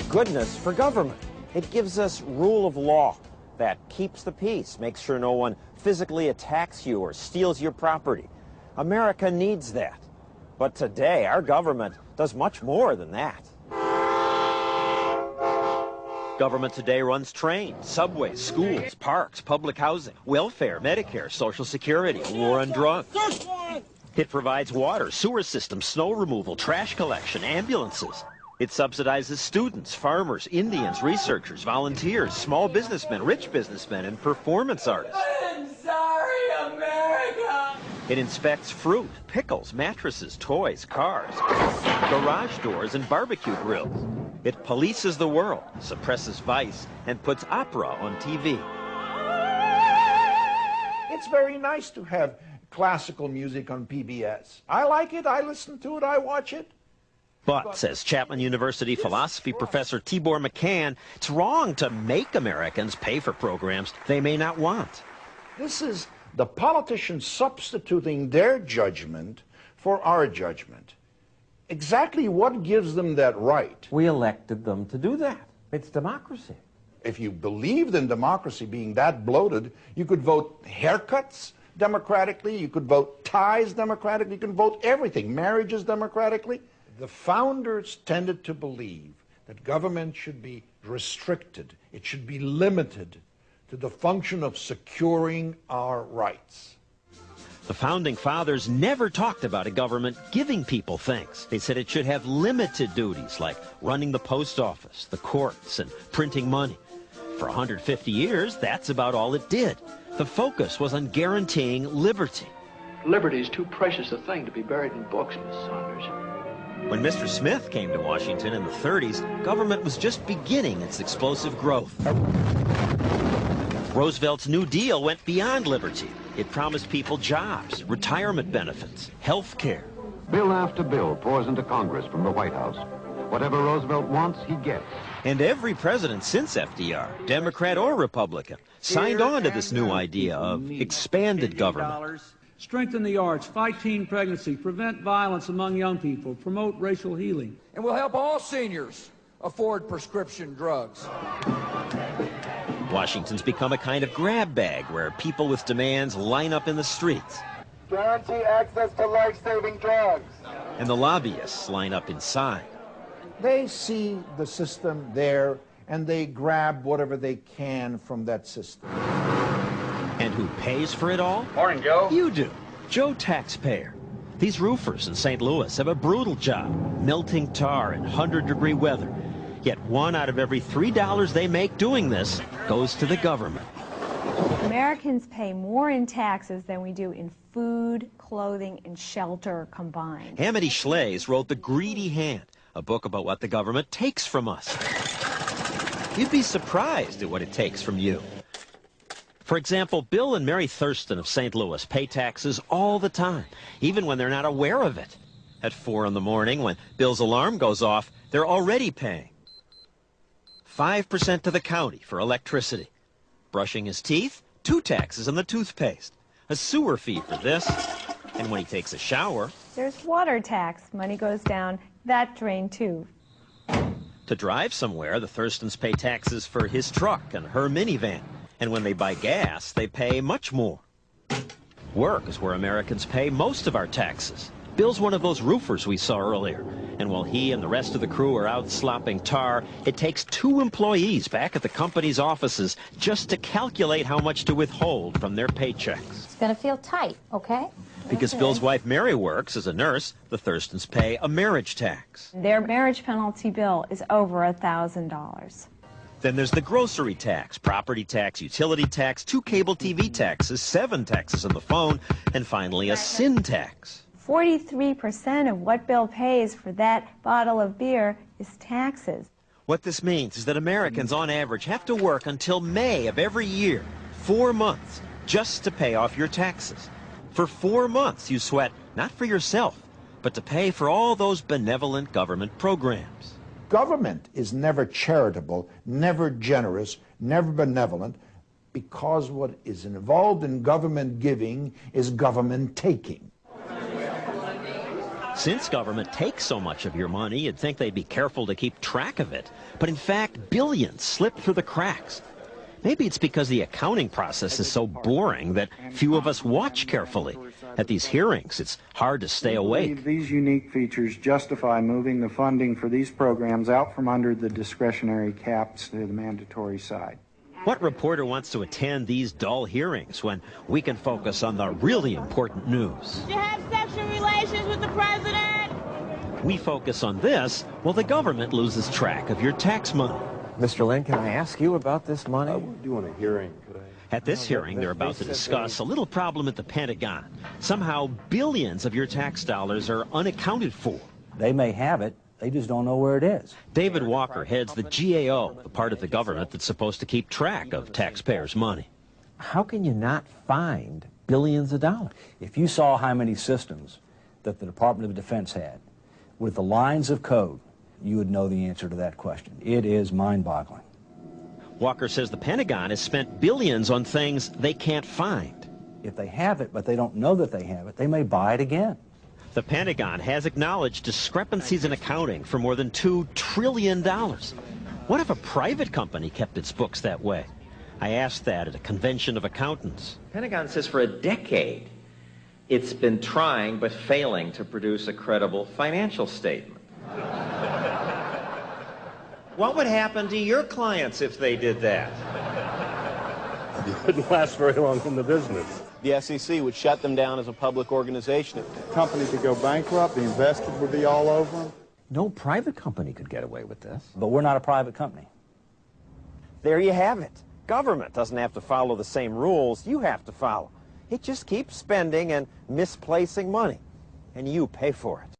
goodness for government. It gives us rule of law that keeps the peace, makes sure no one physically attacks you or steals your property. America needs that. But today, our government does much more than that. Government today runs trains, subways, schools, parks, public housing, welfare, Medicare, Social Security, war on drugs. It provides water, sewer systems, snow removal, trash collection, ambulances. It subsidizes students, farmers, Indians, researchers, volunteers, small businessmen, rich businessmen, and performance artists. I'm sorry, America! It inspects fruit, pickles, mattresses, toys, cars, garage doors, and barbecue grills. It polices the world, suppresses vice, and puts opera on TV. It's very nice to have classical music on PBS. I like it, I listen to it, I watch it. But, says Chapman University philosophy professor Tibor Machan, it's wrong to make Americans pay for programs they may not want. This is the politicians substituting their judgment for our judgment. Exactly what gives them that right? We elected them to do that. It's democracy. If you believed in democracy being that bloated, you could vote haircuts democratically, you could vote ties democratically, you could vote everything, marriages democratically. The founders tended to believe that government should be restricted, it should be limited to the function of securing our rights. The Founding Fathers never talked about a government giving people things. They said it should have limited duties like running the post office, the courts, and printing money. For 150 years, that's about all it did. The focus was on guaranteeing liberty. Liberty is too precious a thing to be buried in books, Miss Saunders. When Mr. Smith came to Washington in the 30s, government was just beginning its explosive growth. Roosevelt's New Deal went beyond liberty. It promised people jobs, retirement benefits, health care. Bill after bill pours into Congress from the White House. Whatever Roosevelt wants, he gets. And every president since FDR, Democrat or Republican, signed on to this new idea of expanded government. Strengthen the arts, fight teen pregnancy, prevent violence among young people, promote racial healing. And we'll help all seniors afford prescription drugs. Washington's become a kind of grab bag where people with demands line up in the streets. Guarantee access to life-saving drugs. And the lobbyists line up inside. They see the system there and they grab whatever they can from that system. And who pays for it all? Morning, Joe. You do. Joe Taxpayer. These roofers in St. Louis have a brutal job, melting tar in 100-degree weather. Yet $1 out of every $3 they make doing this goes to the government. Americans pay more in taxes than we do in food, clothing, and shelter combined. Amity Shlaes wrote The Greedy Hand, a book about what the government takes from us. You'd be surprised at what it takes from you. For example, Bill and Mary Thurston of St. Louis pay taxes all the time, even when they're not aware of it. At 4 in the morning, when Bill's alarm goes off, they're already paying 5% to the county for electricity. Brushing his teeth, 2 taxes on the toothpaste. A sewer fee for this. And when he takes a shower... There's water tax. Money goes down that drain, too. To drive somewhere, the Thurstons pay taxes for his truck and her minivan. And when they buy gas, they pay much more. Work is where Americans pay most of our taxes. Bill's one of those roofers we saw earlier. And while he and the rest of the crew are out slopping tar, it takes 2 employees back at the company's offices just to calculate how much to withhold from their paychecks. It's going to feel tight, okay? Because Bill's wife Mary works as a nurse, the Thurstons pay a marriage tax. Their marriage penalty bill is over $1,000. Then there's the grocery tax, property tax, utility tax, 2 cable TV taxes, 7 taxes on the phone, and finally a sin tax. 43% of what Bill pays for that bottle of beer is taxes. What this means is that Americans on average have to work until May of every year, 4 months, just to pay off your taxes. For 4 months you sweat, not for yourself, but to pay for all those benevolent government programs. Government is never charitable, never generous, never benevolent, because what is involved in government giving is government taking. Since government takes so much of your money, you'd think they'd be careful to keep track of it. But in fact, billions slip through the cracks. Maybe it's because the accounting process is so boring that few of us watch carefully. At these hearings, it's hard to stay awake. These unique features justify moving the funding for these programs out from under the discretionary caps to the mandatory side. What reporter wants to attend these dull hearings when we can focus on the really important news? You have sexual relations with the president. We focus on this while the government loses track of your tax money. Mr. Lynn, can I ask you about this money? We're doing a hearing today. At this hearing, they're about to discuss a little problem at the Pentagon. Somehow, billions of your tax dollars are unaccounted for. They may have it, they just don't know where it is. David Walker heads the GAO, the part of the government that's supposed to keep track of taxpayers' money. How can you not find billions of dollars? If you saw how many systems that the Department of Defense had with the lines of code, you would know the answer to that question. It is mind-boggling. Walker says the Pentagon has spent billions on things they can't find. If they have it, but they don't know that they have it, they may buy it again. The Pentagon has acknowledged discrepancies in accounting for more than $2 trillion. What if a private company kept its books that way? I asked that at a convention of accountants. Pentagon says for a decade it's been trying but failing to produce a credible financial statement. What would happen to your clients if they did that? You wouldn't last very long in the business. The SEC would shut them down as a public organization. The company could go bankrupt, the investors would be all over them. No private company could get away with this. But we're not a private company. There you have it. Government doesn't have to follow the same rules you have to follow. It just keeps spending and misplacing money, and you pay for it.